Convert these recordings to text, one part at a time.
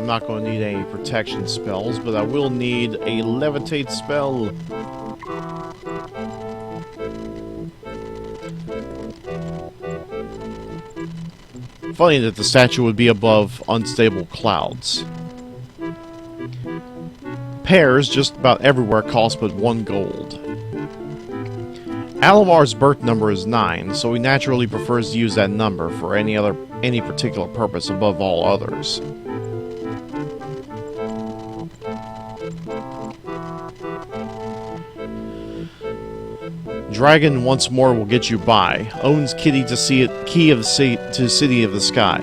not going to need any protection spells, but I will need a levitate spell. Funny that the statue would be above unstable clouds. Pairs just about everywhere cost but 1 gold. Alamar's birth number is 9, so he naturally prefers to use that number for any particular purpose above all others. Dragon once more will get you by. Owns Kitty to see it, key of the to City of the Sky.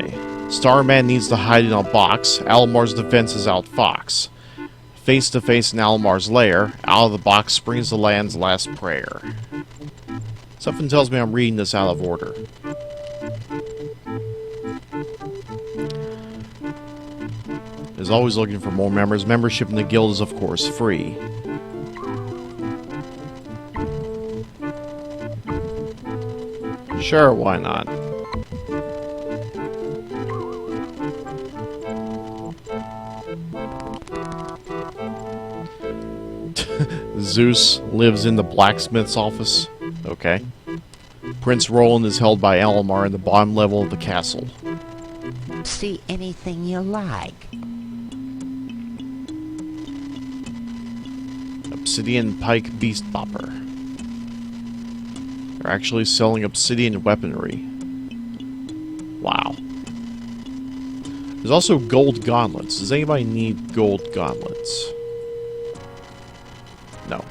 Starman needs to hide in a box. Alamar's defense is outfox. Face to face in Alamar's lair. Out of the box springs the land's last prayer. Something tells me I'm reading this out of order. Is always looking for more members. Membership in the guild is, of course, free. Sure, why not? Zeus lives in the blacksmith's office. Okay. Prince Roland is held by Alamar in the bottom level of the castle. See anything you like. Obsidian Pike Beast Bopper. They're actually selling obsidian weaponry. Wow. There's also gold gauntlets. Does anybody need gold gauntlets? No.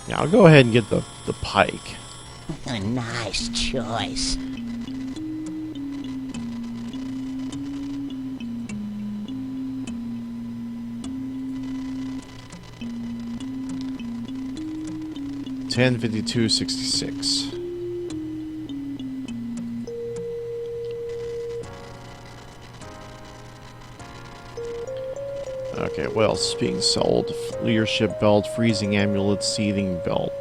Yeah, I'll go ahead and get the pike. A nice choice. $10.52.66. Okay, what else is being sold? Leadership belt, freezing amulet, seething belt.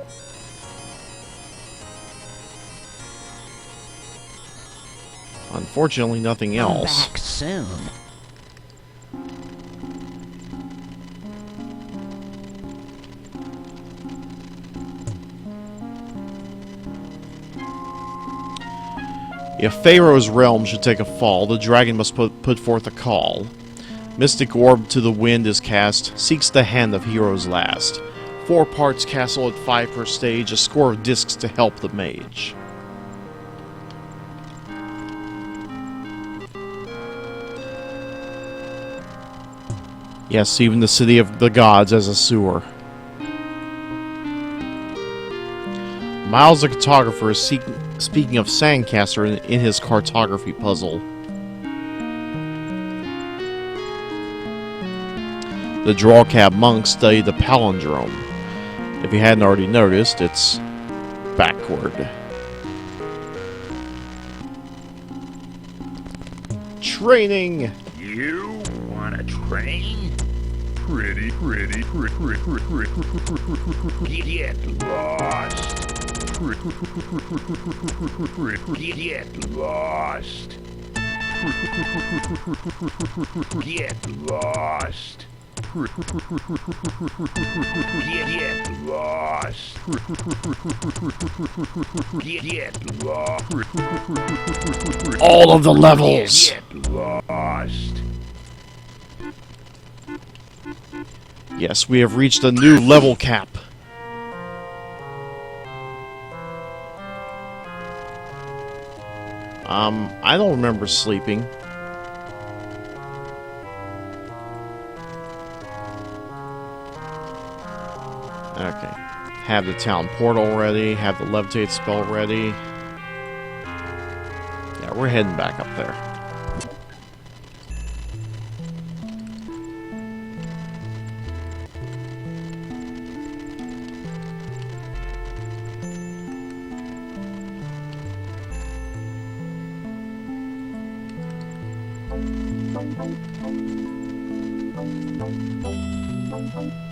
Unfortunately, nothing else. Come back soon. If Pharaoh's realm should take a fall, the dragon must put forth a call. Mystic orb to the wind is cast, seeks the hand of heroes last. 4 parts castle at 5 per stage, a score of discs to help the mage. Yes, even the city of the gods has a sewer. Miles the cartographer is speaking of Sandcaster in his cartography puzzle. The Drawcab monks study the palindrome. If you hadn't already noticed, it's backward. Training! You wanna train? Pretty, get lost. Get lost. Get lost. Get lost. Get lost. All of the levels! Get lost. Yes, we have reached a new level cap. I don't remember sleeping. Okay. Have the town portal ready, have the levitate spell ready. Yeah, we're heading back up there.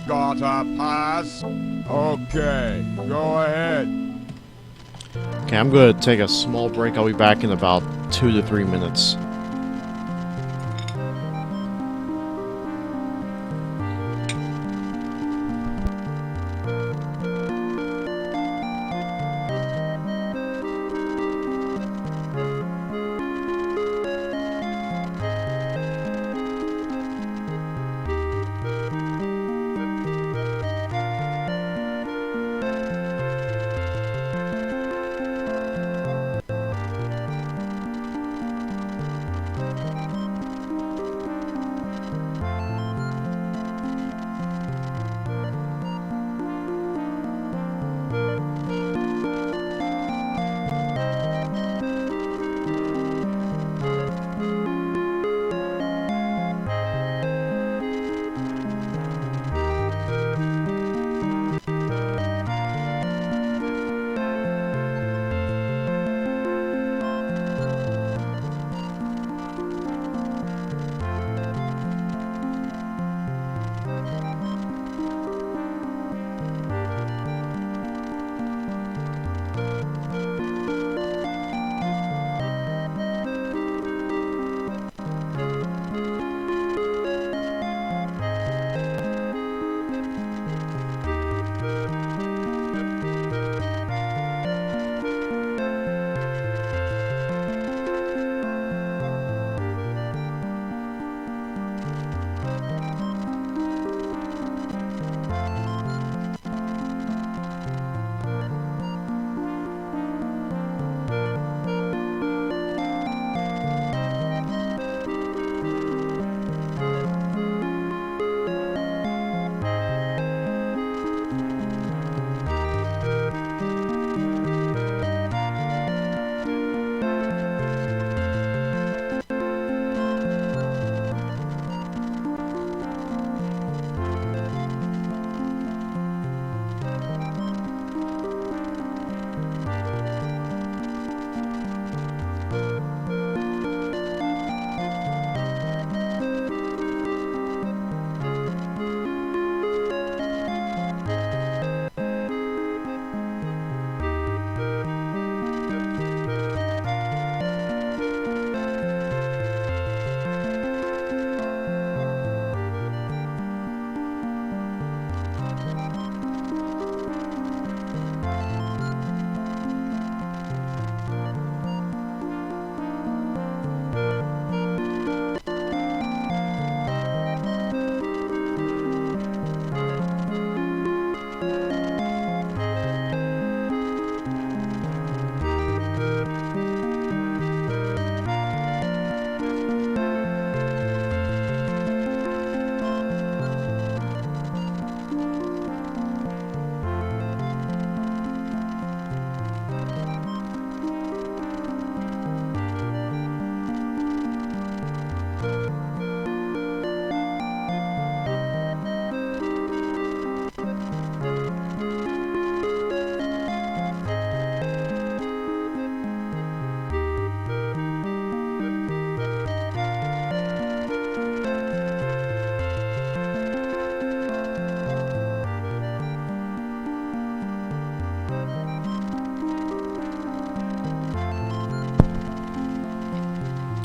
Gotta pass. Okay, go ahead. Okay, I'm going to take a small break. I'll be back in about 2 to 3 minutes.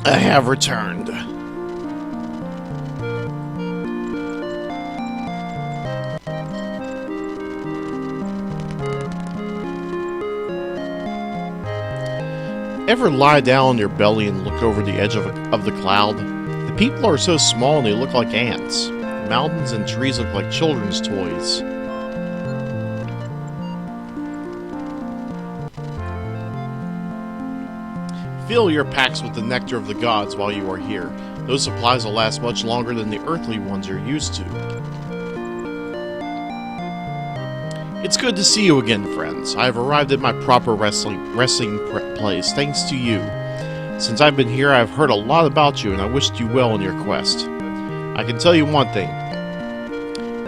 I have returned. Ever lie down on your belly and look over the edge of the cloud? The people are so small and they look like ants. Mountains and trees look like children's toys. Fill your packs with the nectar of the gods while you are here. Those supplies will last much longer than the earthly ones you're used to. It's good to see you again, friends. I have arrived at my proper wrestling place, thanks to you. Since I've been here, I've heard a lot about you, and I wished you well in your quest. I can tell you one thing.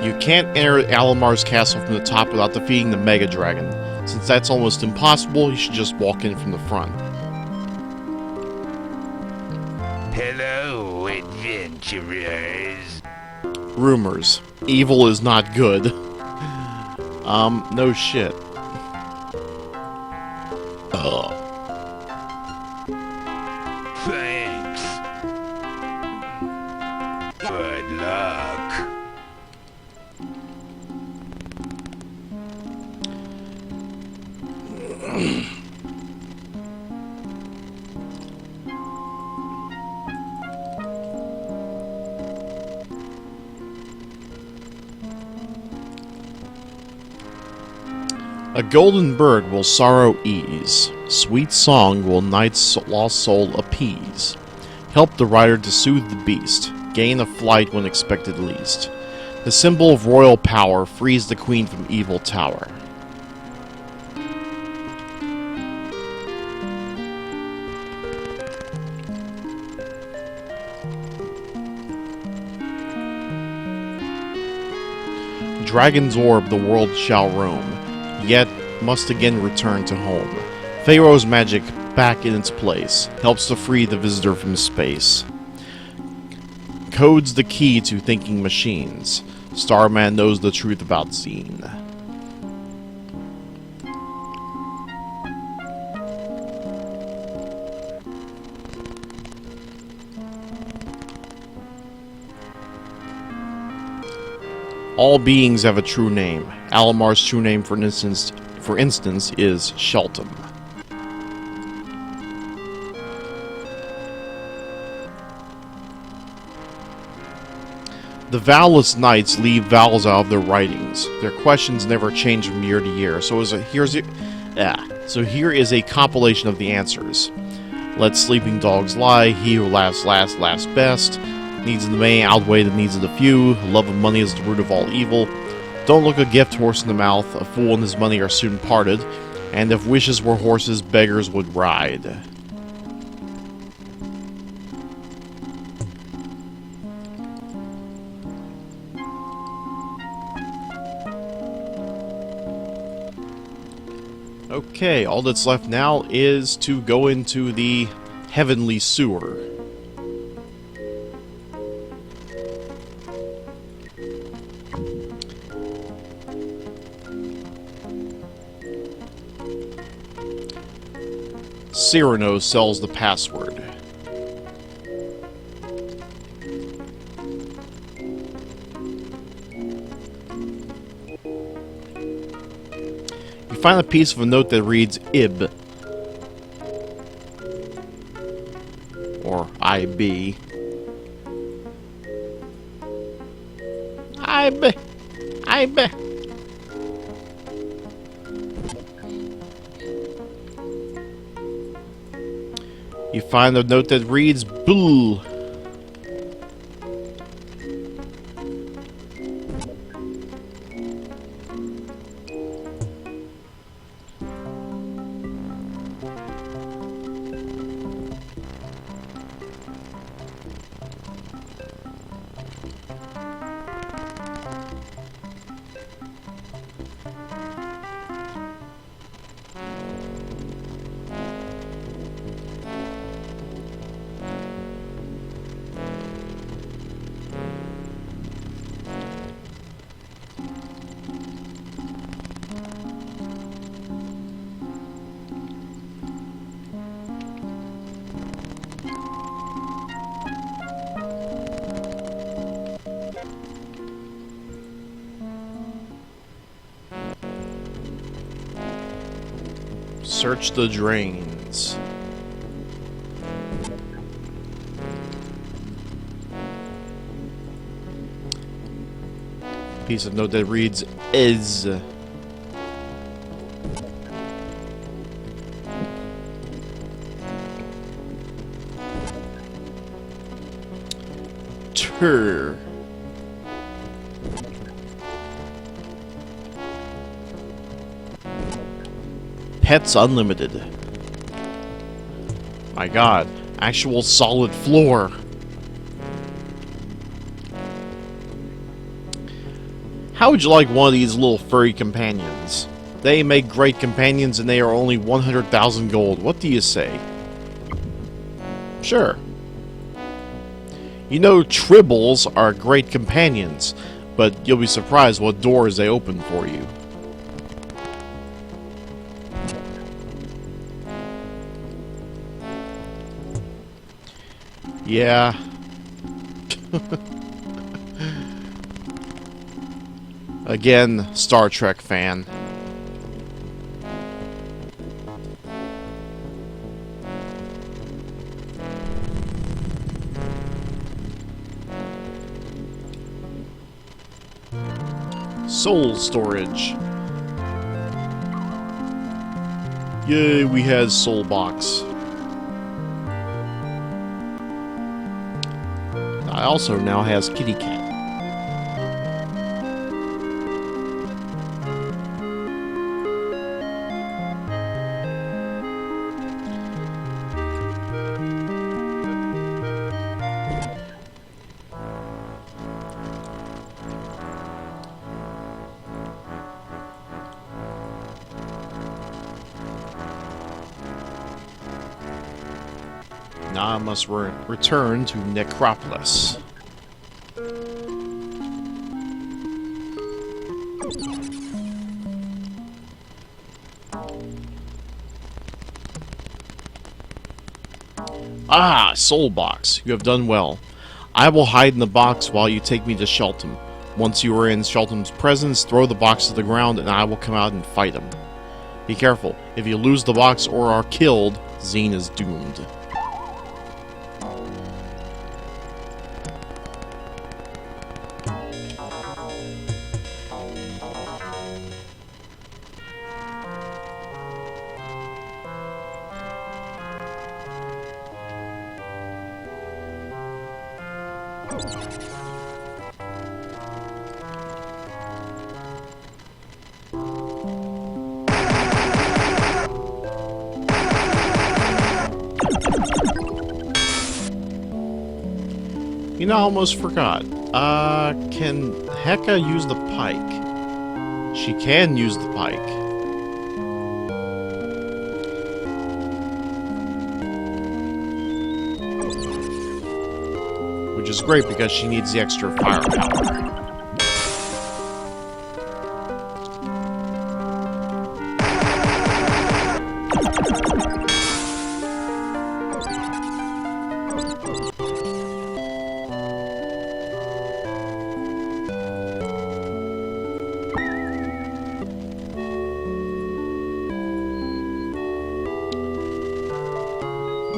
You can't enter Alamar's castle from the top without defeating the Mega Dragon. Since that's almost impossible, you should just walk in from the front. Hello, adventurers. Rumors. Evil is not good. No shit. Thanks. Good luck. A golden bird will sorrow ease. Sweet song will night's lost soul appease. Help the rider to soothe the beast. Gain a flight when expected least. The symbol of royal power frees the queen from evil tower. Dragon's orb the world shall roam, yet must again return to home. Pharaoh's magic back in its place, helps to free the visitor from space. Codes the key to thinking machines. Starman knows the truth about Xeen. All beings have a true name. Alamar's true name, for instance, is Shelton. The vowelless knights leave vowels out of their writings. Their questions never change from year to year. So here is a compilation of the answers. Let sleeping dogs lie. He who laughs last, laughs best. Needs of the many outweigh the needs of the few. Love of money is the root of all evil. Don't look a gift horse in the mouth. A fool and his money are soon parted. And if wishes were horses, beggars would ride. Okay, all that's left now is to go into the heavenly sewer. Cyrano sells the password. You find a piece of a note that reads IB. Or IB. IB. IB. You find a note that reads Boo. Search the drains. Piece of note that reads is. Tur. Pets Unlimited. My god, actual solid floor. How would you like one of these little furry companions? They make great companions and they are only 100,000 gold. What do you say? Sure. You know, tribbles are great companions, but you'll be surprised what doors they open for you. Yeah. Again, Star Trek fan. Soul storage. Yay, we had Soul Box. I also now has Kitty Cat. Now I must return to Necropolis. Ah, Soul Box. You have done well. I will hide in the box while you take me to Shelton. Once you are in Shelton's presence, throw the box to the ground and I will come out and fight him. Be careful. If you lose the box or are killed, Xeen is doomed. You know, I almost forgot. Can Heka use the pike? She can use the pike. Which is great because she needs the extra firepower.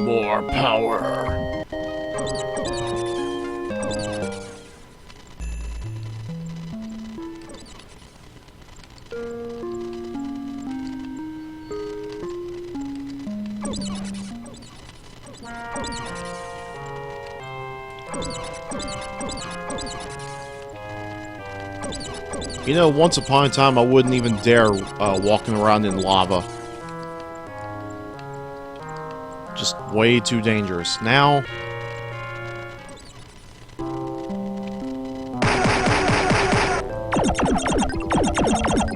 More power. You know, once upon a time I wouldn't even dare walking around in lava. Just way too dangerous. Now...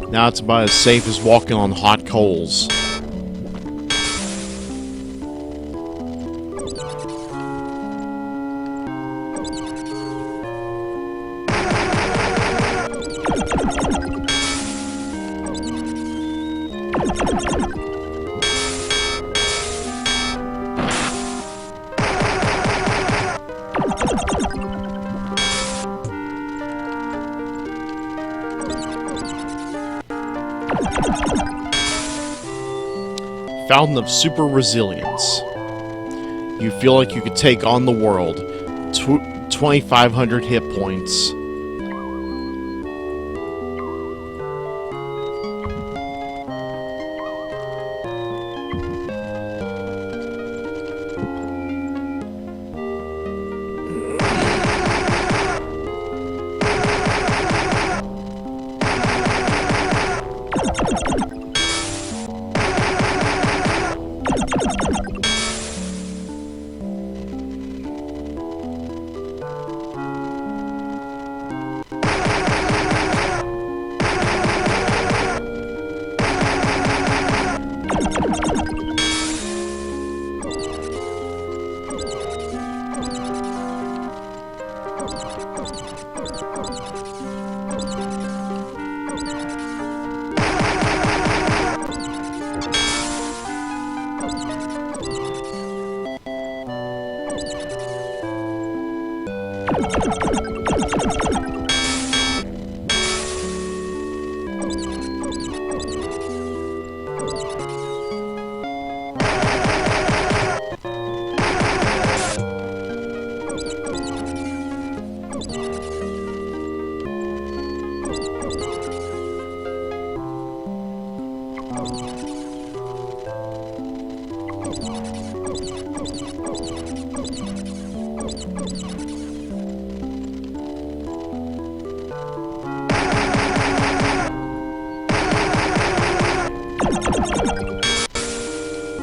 now it's about as safe as walking on hot coals. Fountain of Super Resilience. You feel like you could take on the world. 2,500 hit points.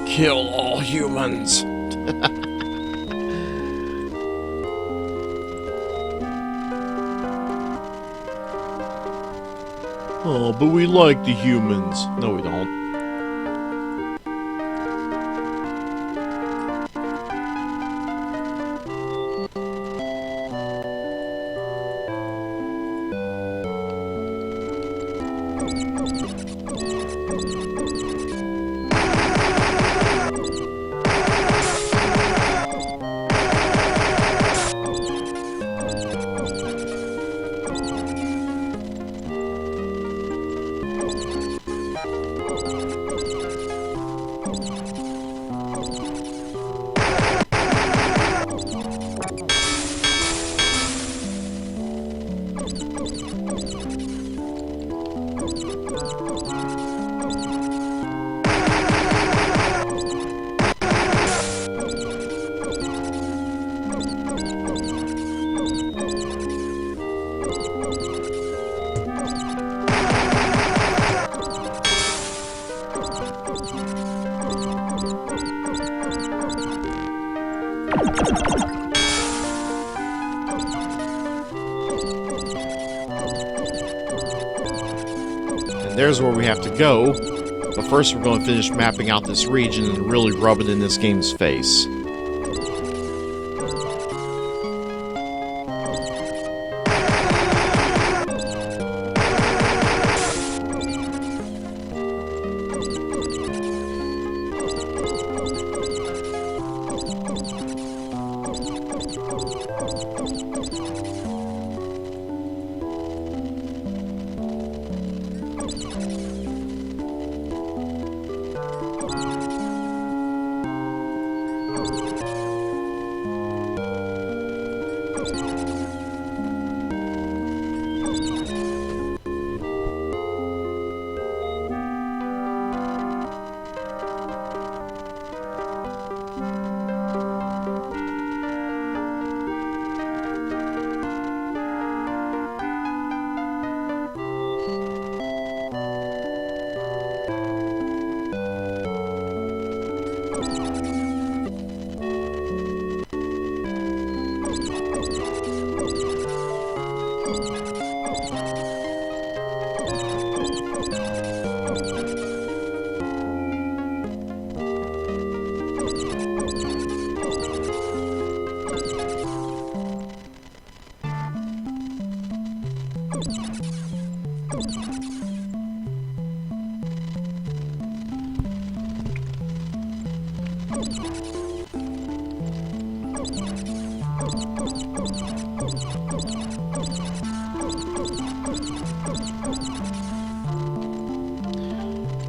Kill all humans. Oh, but we like the humans. No, we don't. There's where we have to go, but first we're going to finish mapping out this region and really rub it in this game's face.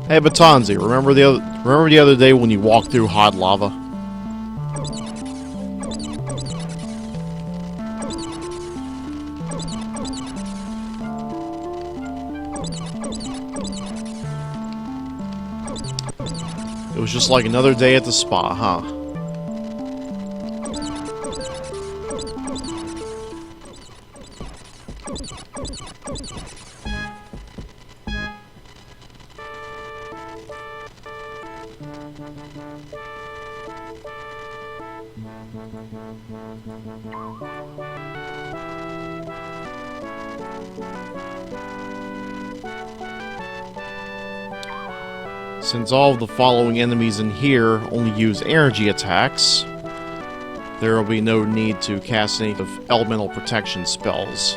Hey, Batanzi, remember the other day when you walked through hot lava? It was just like another day at the spa, huh? Since all of the following enemies in here only use energy attacks, there will be no need to cast any of elemental protection spells.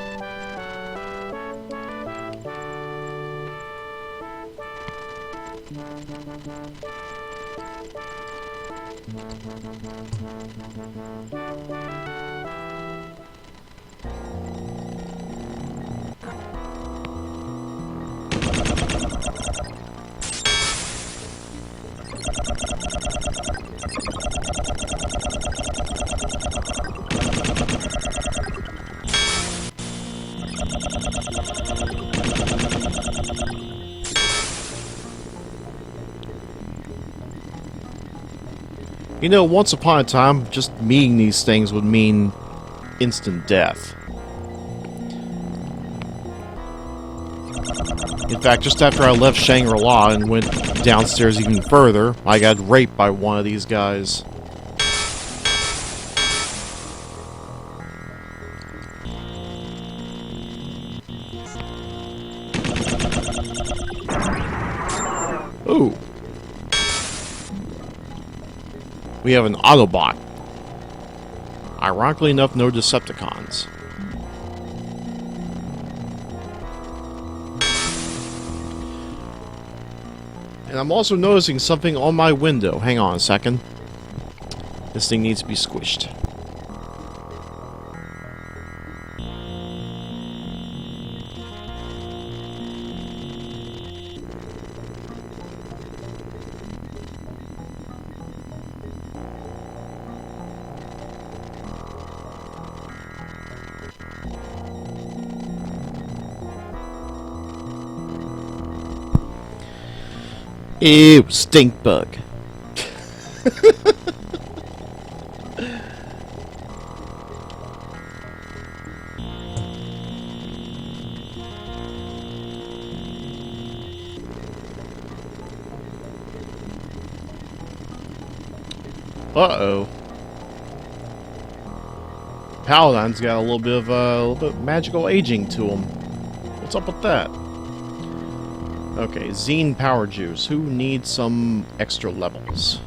You know, once upon a time, just meeting these things would mean instant death. In fact, just after I left Shangri-La and went downstairs even further, I got raped by one of these guys. Ooh. We have an Autobot. Ironically enough, no Decepticons. And I'm also noticing something on my window. Hang on a second. This thing needs to be squished. Ew, stink bug. Uh-oh. Paladin's got a little bit of magical aging to him. What's up with that? Okay, Xeen power juice. Who needs some extra levels?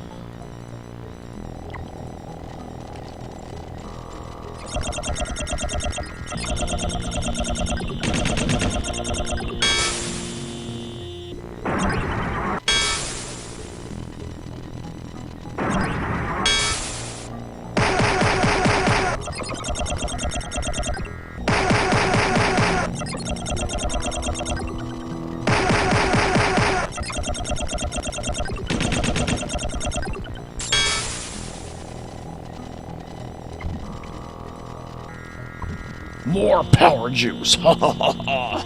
More power juice! Ha ha ha ha!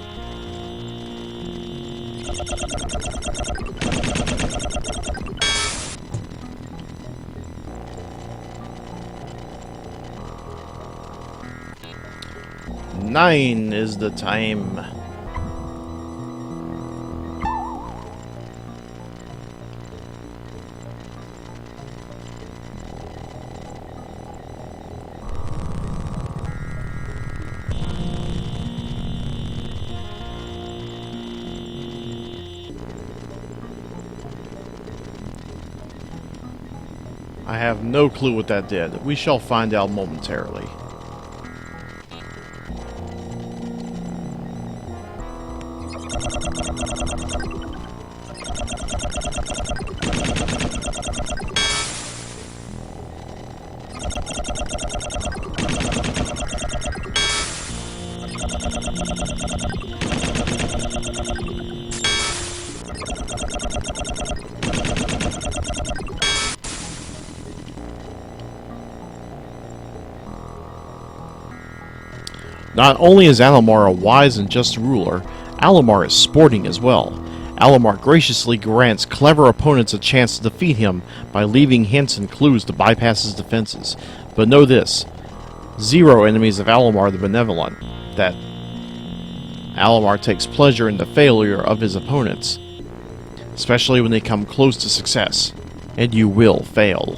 Nine is the time. I have no clue what that did. We shall find out momentarily. Not only is Alomar a wise and just ruler, Alomar is sporting as well. Alomar graciously grants clever opponents a chance to defeat him by leaving hints and clues to bypass his defenses. But know this, zero enemies of Alomar the Benevolent, that Alomar takes pleasure in the failure of his opponents, especially when they come close to success, and you will fail.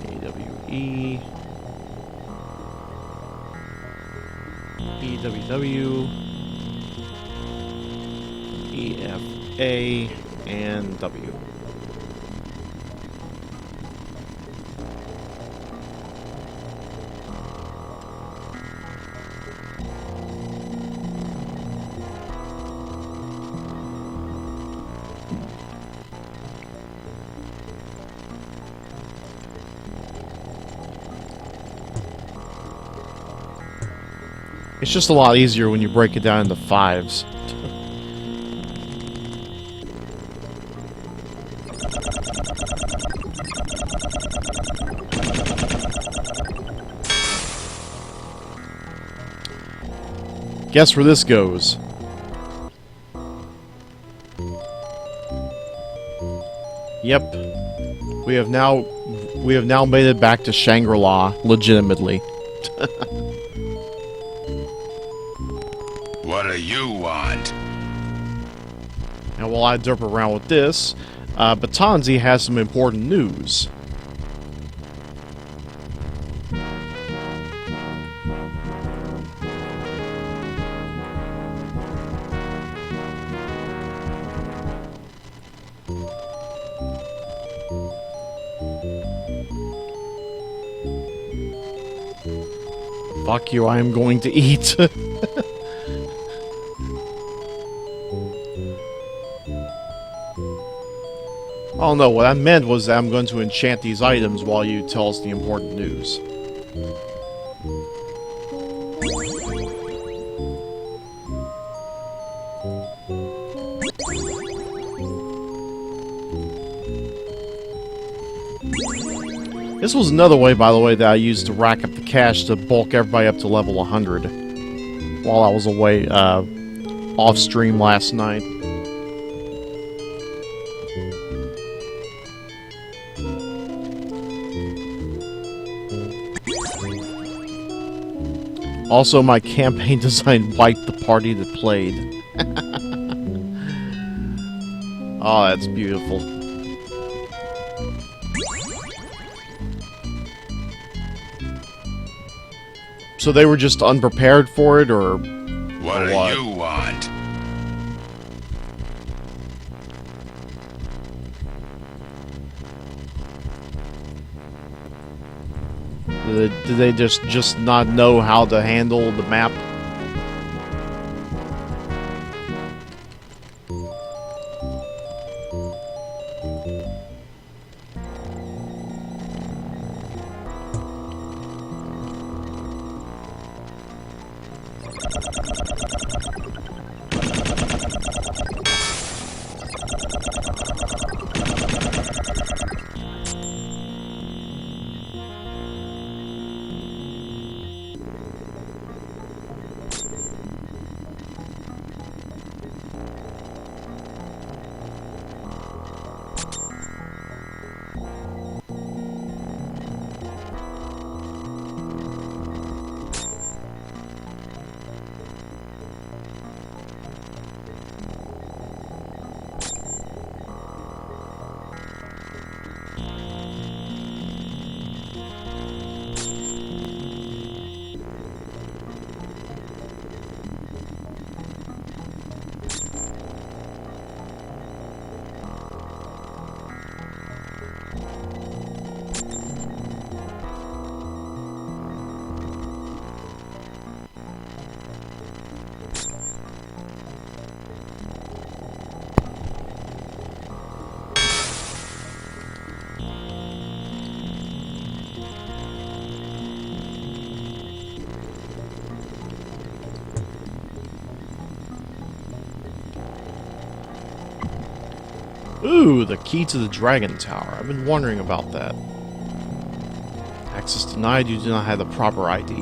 AWE EWW EFA and W. It's just a lot easier when you break it down into fives. Guess where this goes. Yep. We have now made it back to Shangri-La legitimately. What do you want? And while I derp around with this, Batanzi has some important news. Fuck you, I am going to eat. Oh no, what I meant was that I'm going to enchant these items while you tell us the important news. This was another way, by the way, that I used to rack up the cash to bulk everybody up to level 100 while I was away off stream last night. Also, my campaign design wiped the party that played. Oh, that's beautiful. So they were just unprepared for it, or What do what? you want? Did they just not know how to handle the map? Ooh, the key to the Dragon Tower. I've been wondering about that. Access denied, you do not have the proper ID.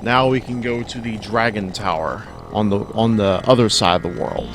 Now we can go to the Dragon Tower on the other side of the world.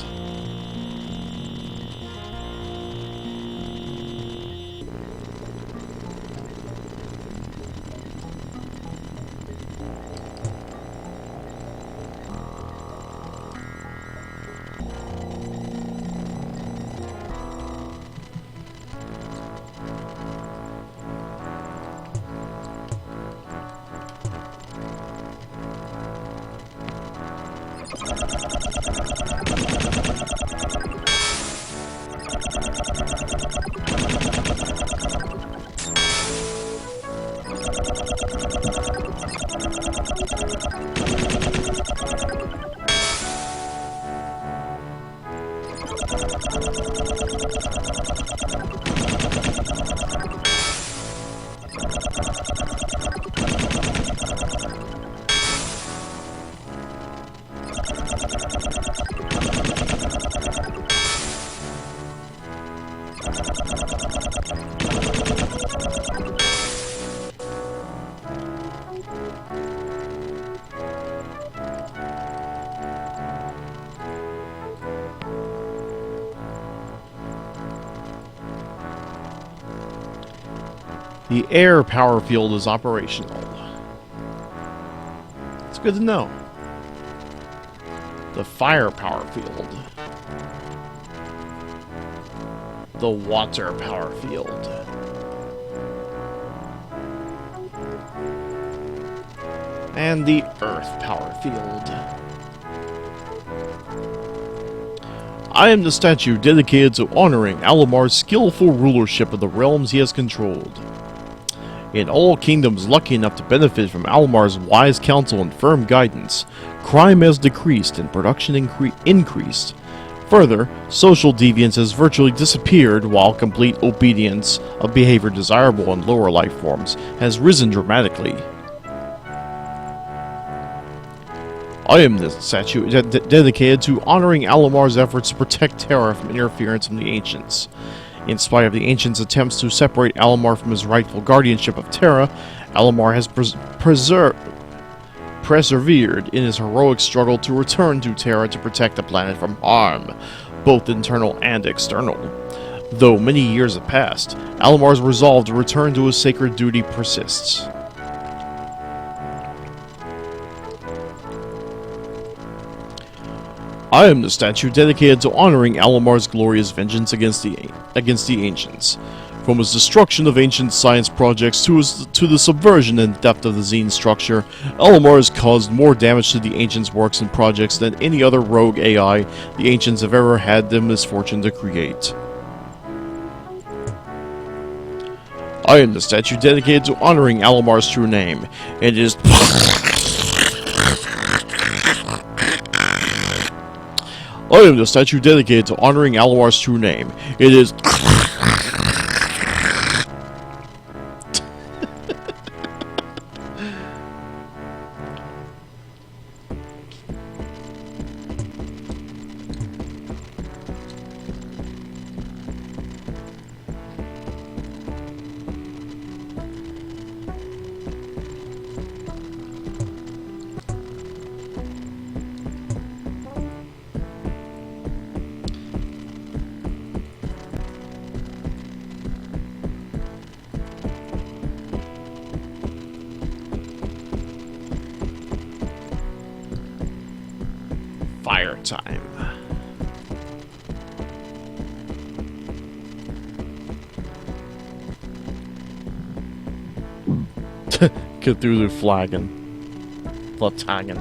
The air power field is operational. It's good to know. The fire power field. The water power field. And the earth power field. I am the statue dedicated to honoring Alamar's skillful rulership of the realms he has controlled. In all kingdoms lucky enough to benefit from Alamar's wise counsel and firm guidance, crime has decreased and production increased. Further, social deviance has virtually disappeared, while complete obedience of behavior desirable in lower life forms has risen dramatically. I am the statue dedicated to honoring Alamar's efforts to protect Terra from interference from the Ancients. In spite of the Ancients' attempts to separate Alamar from his rightful guardianship of Terra, Alamar has persevered in his heroic struggle to return to Terra to protect the planet from harm, both internal and external. Though many years have passed, Alamar's resolve to return to his sacred duty persists. I am the statue dedicated to honoring Alamar's glorious vengeance against the Ancients. From his destruction of ancient science projects to the subversion and theft of the Xeen structure, Alamar has caused more damage to the Ancients' works and projects than any other rogue AI the Ancients have ever had the misfortune to create. I am the statue dedicated to honoring Alamar's true name. It is... I am the statue dedicated to honoring Alamar's true name. It is... Fire time. Cthulhu flagon. Flatagon.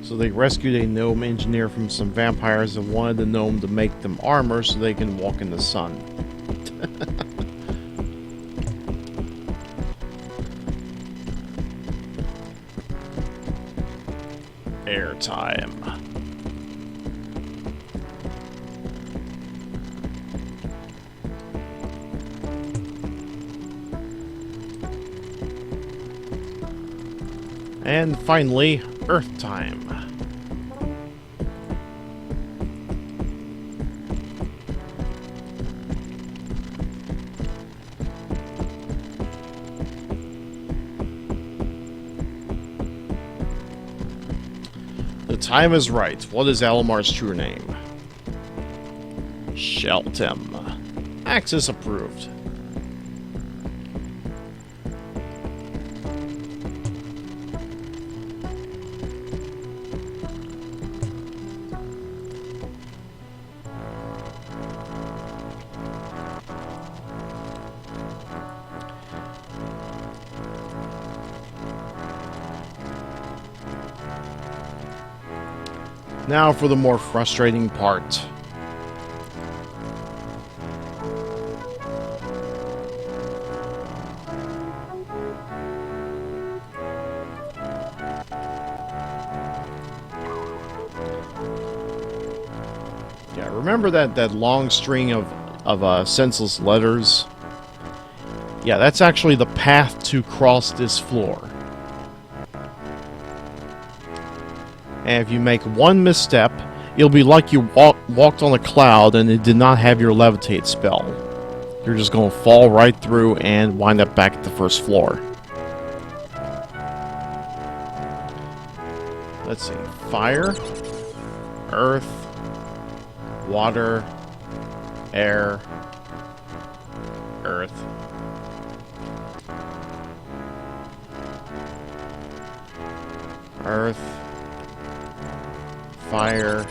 So they rescued a gnome engineer from some vampires and wanted the gnome to make them armor so they can walk in the sun. Airtime. And finally, Earth time. The time is right. What is Alamar's true name? Sheltem. Access approved. Now for the more frustrating part. Yeah, remember that long string of senseless letters? Yeah, that's actually the path to cross this floor. And if you make one misstep, it'll be like you walked on a cloud and it did not have your levitate spell. You're just going to fall right through and wind up back at the first floor. Let's see. Fire, earth, water, air, earth. Earth, fire,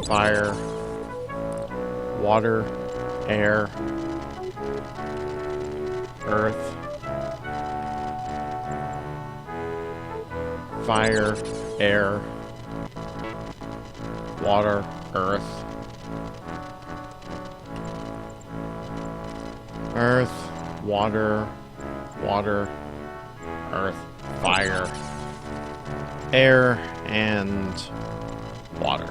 fire, water, air, earth, fire, air, water, earth, earth, water, water, earth, fire, air, and water.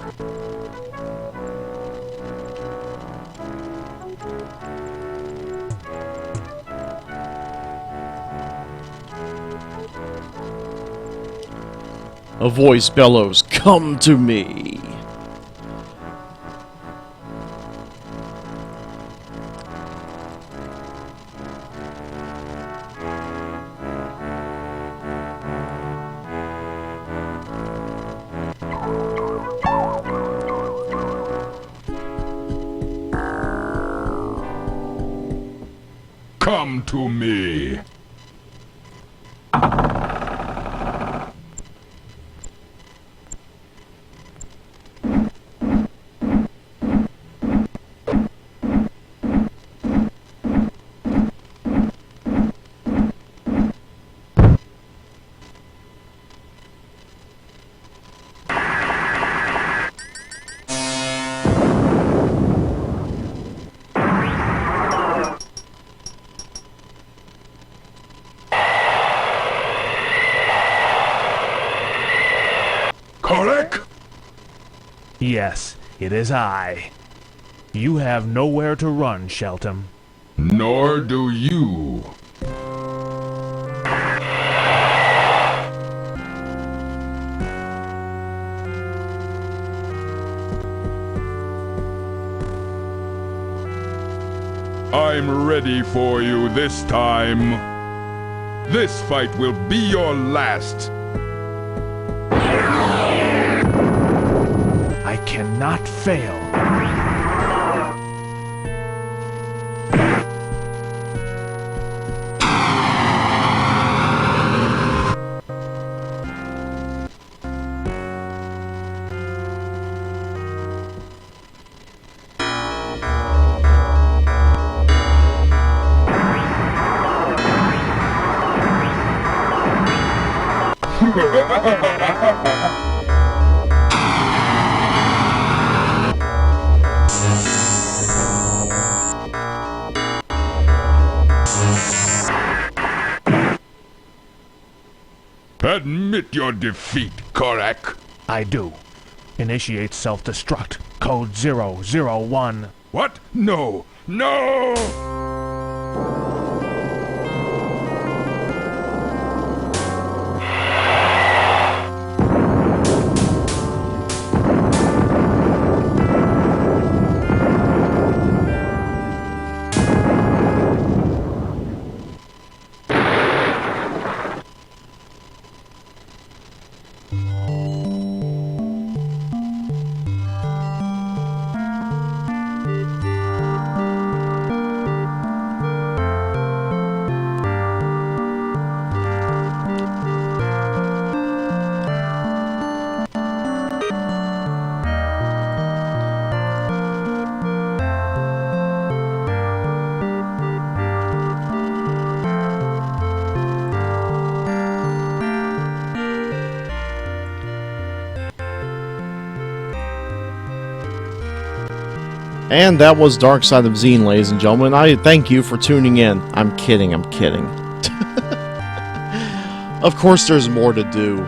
A voice bellows, "Come to me!" Come to me. Correct? Yes, it is I. You have nowhere to run, Shelton. Nor do you. I'm ready for you this time. This fight will be your last. I cannot fail. Admit your defeat, Korak. I do. Initiate self-destruct. Code 001. What? No! No! And that was Darkside of Xeen, ladies and gentlemen. I thank you for tuning in. I'm kidding, I'm kidding. Of course there's more to do.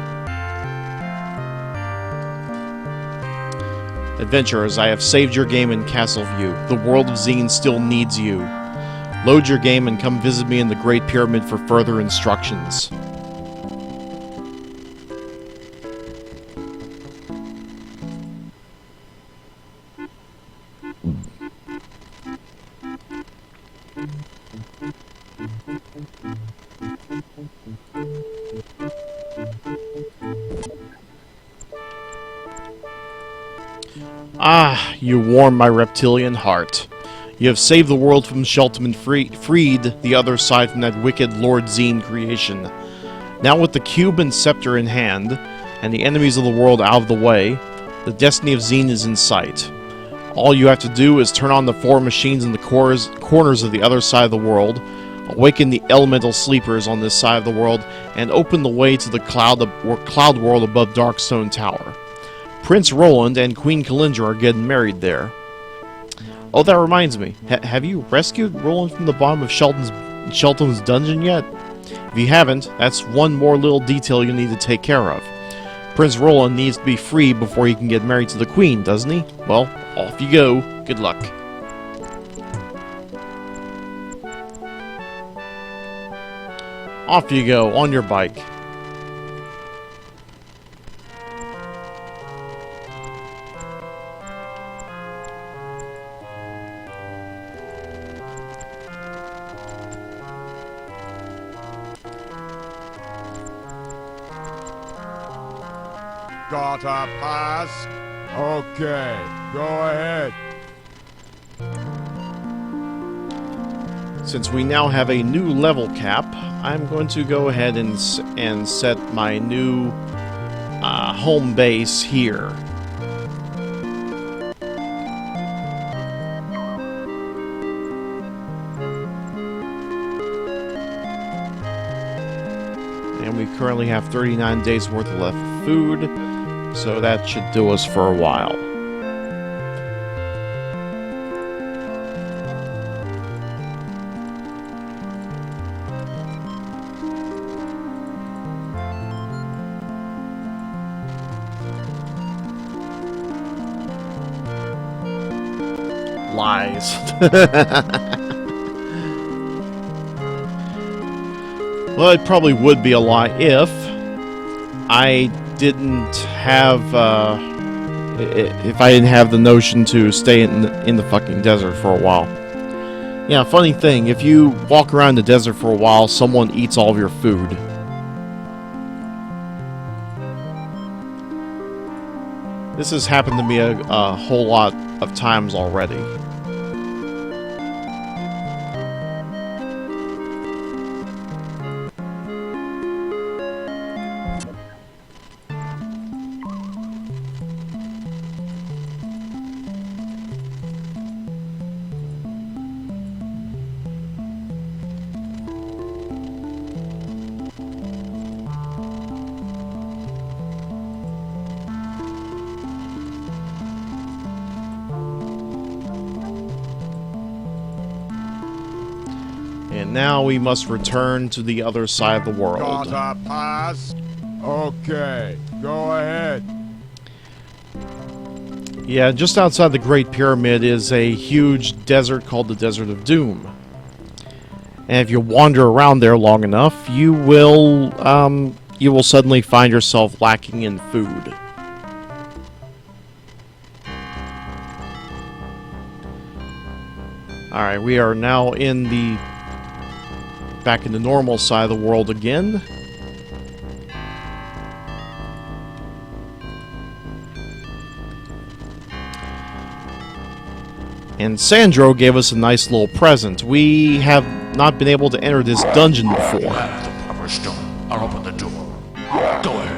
Adventurers, I have saved your game in Castle View. The world of Xeen still needs you. Load your game and come visit me in the Great Pyramid for further instructions. Ah, you warm my reptilian heart. You have saved the world from Sheltum and freed the other side from that wicked Lord Xeen creation. Now with the cube and scepter in hand, and the enemies of the world out of the way, the destiny of Xeen is in sight. All you have to do is turn on the 4 machines in the corners of the other side of the world, awaken the elemental sleepers on this side of the world, and open the way to the cloud world above Darkstone Tower. Prince Roland and Queen Kalindra are getting married there. Oh, that reminds me. Have you rescued Roland from the bottom of Shelton's dungeon yet? If you haven't, that's one more little detail you need to take care of. Prince Roland needs to be free before he can get married to the Queen, doesn't he? Well, off you go. Good luck. Off you go, on your bike. Gotta pass? Okay, go ahead. Since we now have a new level cap, I'm going to go ahead and set my new home base here. And we currently have 39 days worth of left food, so that should do us for a while. Lies. Well, it probably would be a lie if I didn't have, if I didn't have the notion to stay in the fucking desert for a while. Yeah, funny thing, if you walk around the desert for a while, someone eats all of your food. This has happened to me a whole lot of times already. And now we must return to the other side of the world. Gotta pass? Okay, go ahead. Yeah, just outside the Great Pyramid is a huge desert called the Desert of Doom. And if you wander around there long enough, you will suddenly find yourself lacking in food. Alright, we are now back in the normal side of the world again. And Sandro gave us a nice little present. We have not been able to enter this dungeon before. You have the proper stone. I'll open the door. Go ahead.